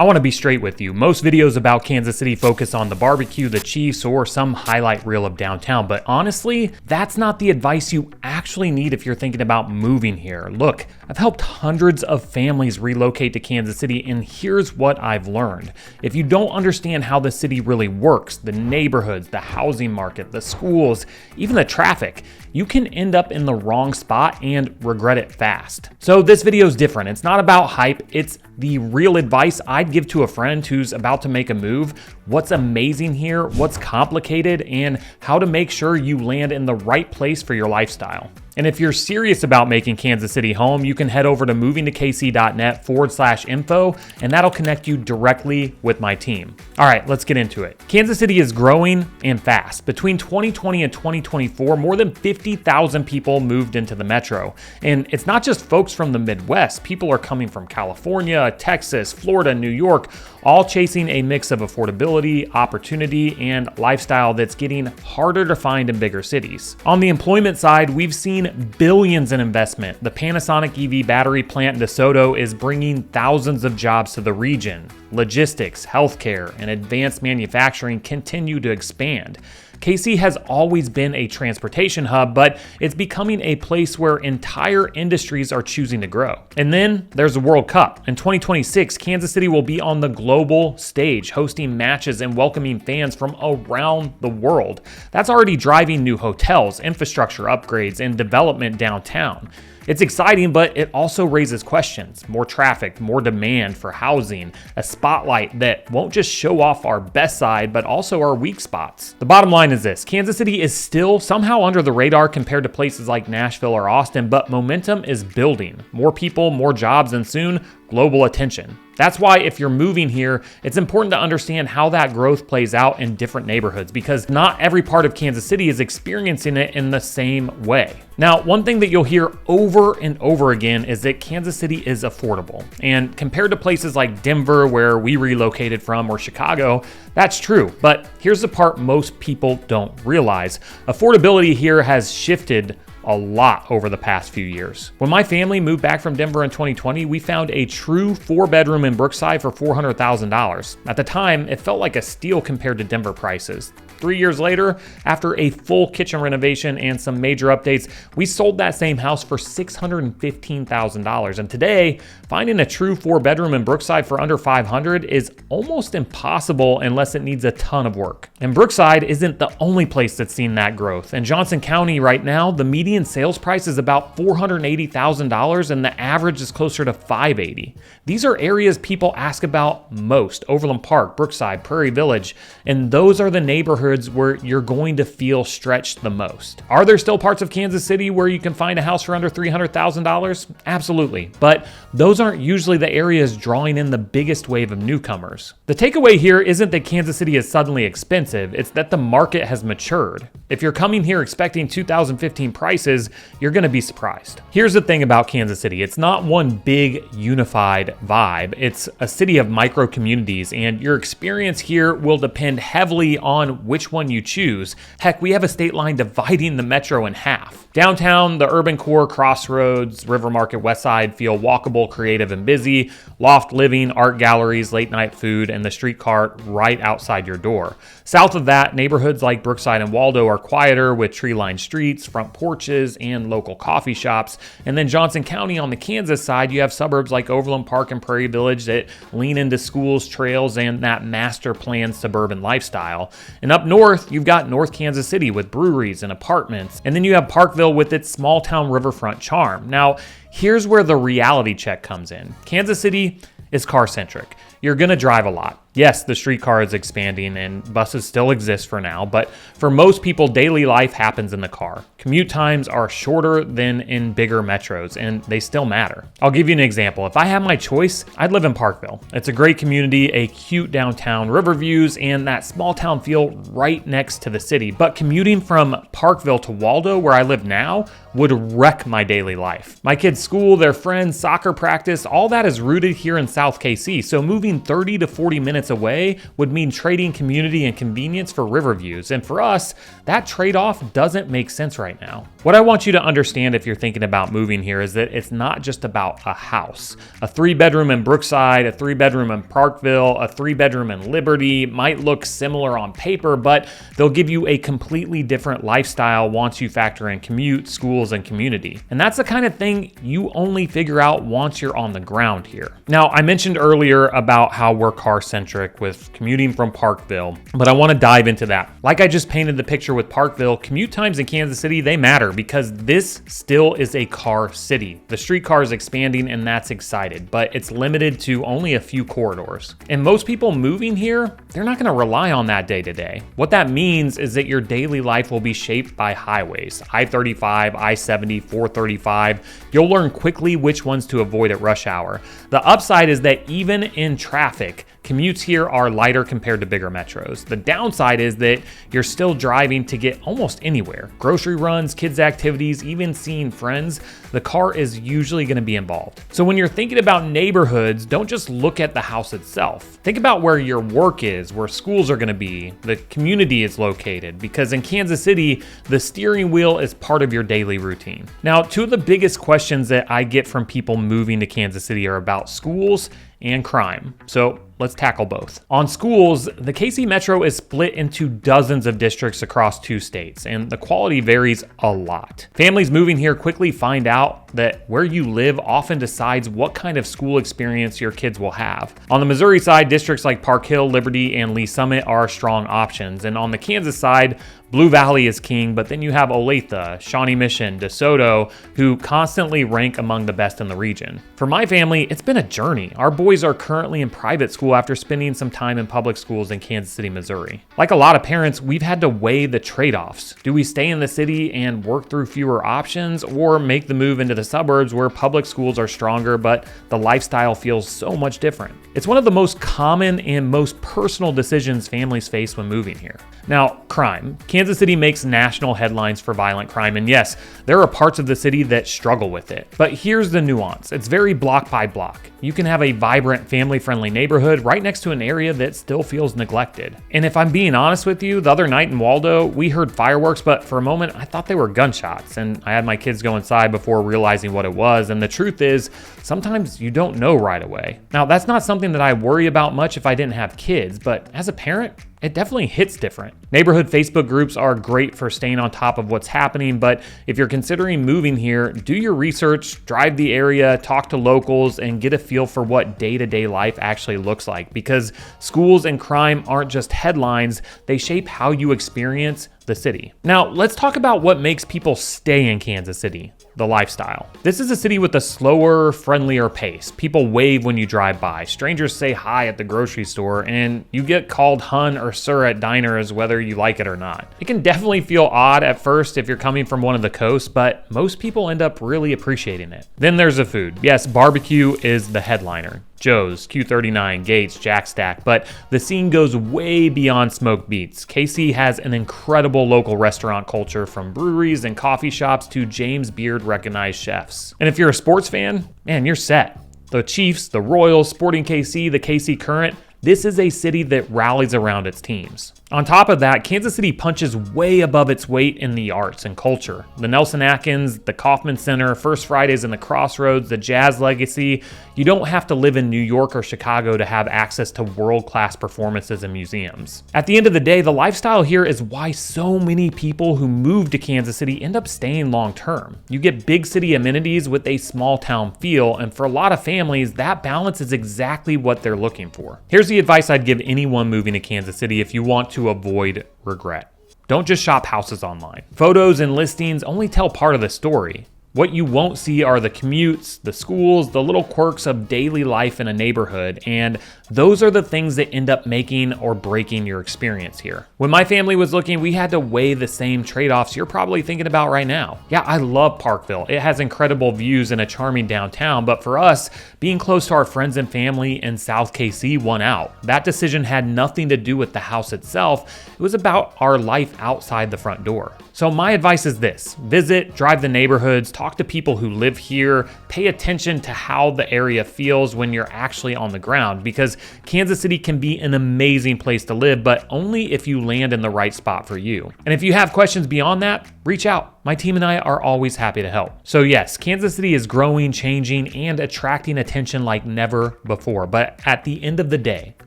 I want to be straight with you. Most videos about Kansas City focus on the barbecue, the Chiefs, or some highlight reel of downtown, but honestly, that's not the advice you actually need if you're thinking about moving here. Look, I've helped hundreds of families relocate to Kansas City, and here's what I've learned. If you don't understand how the city really works, the neighborhoods, the housing market, the schools, even the traffic, you can end up in the wrong spot and regret it fast. So this video is different. It's not about hype. It's the real advice I'd give to a friend who's about to make a move, what's amazing here, what's complicated, and how to make sure you land in the right place for your lifestyle. And if you're serious about making Kansas City home, you can head over to movingtokc.net/info, and that'll connect you directly with my team. All right, let's get into it. Kansas City is growing and fast. Between 2020 and 2024, more than 50,000 people moved into the metro. And it's not just folks from the Midwest. People are coming from California, Texas, Florida, New York, all chasing a mix of affordability, opportunity, and lifestyle that's getting harder to find in bigger cities. On the employment side, we've seen billions in investment. The Panasonic EV battery plant in DeSoto is bringing thousands of jobs to the region. Logistics, healthcare, and advanced manufacturing continue to expand. KC has always been a transportation hub, but it's becoming a place where entire industries are choosing to grow. And then there's the World Cup. In 2026, Kansas City will be on the global stage, hosting matches and welcoming fans from around the world. That's already driving new hotels, infrastructure upgrades, and development downtown. It's exciting, but it also raises questions. More traffic, more demand for housing, a spotlight that won't just show off our best side, but also our weak spots. The bottom line is this: Kansas City is still somehow under the radar compared to places like Nashville or Austin, but momentum is building. More people, more jobs, and soon, global attention. That's why if you're moving here, it's important to understand how that growth plays out in different neighborhoods, because not every part of Kansas City is experiencing it in the same way. Now, one thing that you'll hear over and over again is that Kansas City is affordable. And compared to places like Denver, where we relocated from, or Chicago, that's true. But here's the part most people don't realize. Affordability here has shifted a lot over the past few years. When my family moved back from Denver in 2020, we found a true 4-bedroom in Brookside for $400,000. At the time, it felt like a steal compared to Denver prices. 3 years later, after a full kitchen renovation and some major updates, we sold that same house for $615,000. And today, finding a true 4-bedroom in Brookside for under $500 is almost impossible unless it needs a ton of work. And Brookside isn't the only place that's seen that growth. In Johnson County right now, the median sales price is about $480,000 and the average is closer to $580,000. These are areas people ask about most: Overland Park, Brookside, Prairie Village, and those are the neighborhoods where you're going to feel stretched the most. Are there still parts of Kansas City where you can find a house for under $300,000? Absolutely, but those aren't usually the areas drawing in the biggest wave of newcomers. The takeaway here isn't that Kansas City is suddenly expensive, it's that the market has matured. If you're coming here expecting 2015 prices, you're gonna be surprised. Here's the thing about Kansas City: it's not one big unified vibe. It's a city of micro communities, and your experience here will depend heavily on which one you choose. Heck, we have a state line dividing the metro in half. Downtown, the urban core, Crossroads, River Market, Westside feel walkable, creative, and busy. Loft living, art galleries, late night food, and the streetcar right outside your door. South of that, neighborhoods like Brookside and Waldo are quieter, with tree-lined streets, front porches, and local coffee shops. And then Johnson County on the Kansas side, you have suburbs like Overland Park and Prairie Village that lean into schools, trails, and that master planned suburban lifestyle. And up north, you've got North Kansas City with breweries and apartments. And then you have Parkville with its small town riverfront charm. Now, here's where the reality check comes in. Kansas City is car-centric. You're gonna drive a lot. Yes, the streetcar is expanding and buses still exist for now, but for most people, daily life happens in the car. Commute times are shorter than in bigger metros, and they still matter. I'll give you an example. If I had my choice, I'd live in Parkville. It's a great community, a cute downtown, river views, and that small town feel right next to the city. But commuting from Parkville to Waldo, where I live now, would wreck my daily life. My kids' school, their friends, soccer practice, all that is rooted here in South KC, so moving 30 to 40 minutes minutes away would mean trading community and convenience for river views. And for us, that trade-off doesn't make sense right now. What I want you to understand if you're thinking about moving here is that it's not just about a house. A 3-bedroom in Brookside, a 3-bedroom in Parkville, a 3-bedroom in Liberty might look similar on paper, but they'll give you a completely different lifestyle once you factor in commute, schools, and community. And that's the kind of thing you only figure out once you're on the ground here. Now, I mentioned earlier about how we're car-centric with commuting from Parkville, but I want to dive into that. Like I just painted the picture with Parkville, commute times in Kansas City, they matter because this still is a car city. The streetcar is expanding and that's excited, but it's limited to only a few corridors. And most people moving here, they're not going to rely on that day to day. What that means is that your daily life will be shaped by highways, I-35, I-70, 435. You'll learn quickly which ones to avoid at rush hour. The upside is that even in traffic, commutes here are lighter compared to bigger metros. The downside is that you're still driving to get almost anywhere. Grocery runs, kids' activities, even seeing friends, the car is usually going to be involved. So when you're thinking about neighborhoods, don't just look at the house itself. Think about where your work is, where schools are going to be, the community is located, because in Kansas City, the steering wheel is part of your daily routine. Now, two of the biggest questions that I get from people moving to Kansas City are about schools and crime. So let's tackle both. On schools, the KC Metro is split into dozens of districts across 2 states, and the quality varies a lot. Families moving here quickly find out that where you live often decides what kind of school experience your kids will have. On the Missouri side, districts like Park Hill, Liberty, and Lee Summit are strong options, and on the Kansas side, Blue Valley is king, but then you have Olathe, Shawnee Mission, DeSoto, who constantly rank among the best in the region. For my family, it's been a journey. Our boys are currently in private school after spending some time in public schools in Kansas City, Missouri. Like a lot of parents, we've had to weigh the trade-offs. Do we stay in the city and work through fewer options, or make the move into the suburbs where public schools are stronger, but the lifestyle feels so much different? It's one of the most common and most personal decisions families face when moving here. Now, crime. Kansas City makes national headlines for violent crime, and yes, there are parts of the city that struggle with it. But here's the nuance. It's very block by block. You can have a vibrant, family-friendly neighborhood right next to an area that still feels neglected. And if I'm being honest with you, the other night in Waldo, we heard fireworks, but for a moment, I thought they were gunshots, and I had my kids go inside before realizing what it was, and the truth is, sometimes you don't know right away. Now, that's not something that I worry about much if I didn't have kids, but as a parent, it definitely hits different. Neighborhood Facebook groups are great for staying on top of what's happening, but if you're considering moving here, do your research, drive the area, talk to locals, and get a feel for what day-to-day life actually looks like, because schools and crime aren't just headlines, they shape how you experience the city. Now, let's talk about what makes people stay in Kansas City, the lifestyle. This is a city with a slower, friendlier pace. People wave when you drive by. Strangers say hi at the grocery store, and you get called hun or sir at diners whether you like it or not. It can definitely feel odd at first if you're coming from one of the coasts, but most people end up really appreciating it. Then there's the food. Yes, barbecue is the headliner. Joe's, Q39, Gates, Jack Stack, but the scene goes way beyond smoked meats. KC has an incredible local restaurant culture, from breweries and coffee shops to James Beard recognized chefs. And if you're a sports fan, man, you're set. The Chiefs, the Royals, Sporting KC, the KC Current, this is a city that rallies around its teams. On top of that, Kansas City punches way above its weight in the arts and culture. The Nelson Atkins, the Kauffman Center, First Fridays and the Crossroads, the Jazz Legacy. You don't have to live in New York or Chicago to have access to world-class performances and museums. At the end of the day, the lifestyle here is why so many people who move to Kansas City end up staying long-term. You get big city amenities with a small-town feel, and for a lot of families, that balance is exactly what they're looking for. Here's the advice I'd give anyone moving to Kansas City if you want to avoid regret. Don't just shop houses online. Photos and listings only tell part of the story. What you won't see are the commutes, the schools, the little quirks of daily life in a neighborhood, and those are the things that end up making or breaking your experience here. When my family was looking, we had to weigh the same trade-offs you're probably thinking about right now. Yeah, I love Parkville. It has incredible views and a charming downtown, but for us, being close to our friends and family in South KC won out. That decision had nothing to do with the house itself. It was about our life outside the front door. So my advice is this: visit, drive the neighborhoods, talk to people who live here, pay attention to how the area feels when you're actually on the ground, because Kansas City can be an amazing place to live, but only if you land in the right spot for you. And if you have questions beyond that, reach out. My team and I are always happy to help. So yes, Kansas City is growing, changing, and attracting attention like never before. But at the end of the day,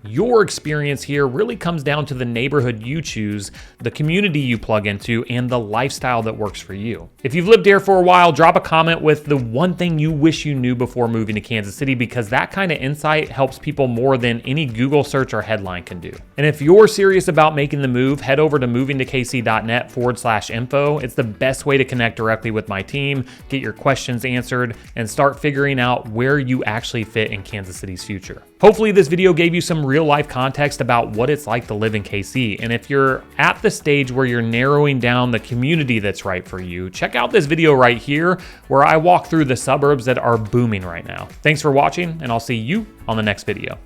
your experience here really comes down to the neighborhood you choose, the community you plug into, and the lifestyle that works for you. If you've lived here for a while, drop a comment with the one thing you wish you knew before moving to Kansas City, because that kind of insight helps people more than any Google search or headline can do. And if you're serious about making the move, head over to movingtokc.net/info. It's the best way to connect directly with my team, get your questions answered, and start figuring out where you actually fit in Kansas City's future. Hopefully this video gave you some real life context about what it's like to live in KC. And if you're at the stage where you're narrowing down the community that's right for you, check out this video right here where I walk through the suburbs that are booming right now. Thanks for watching, and I'll see you on the next video.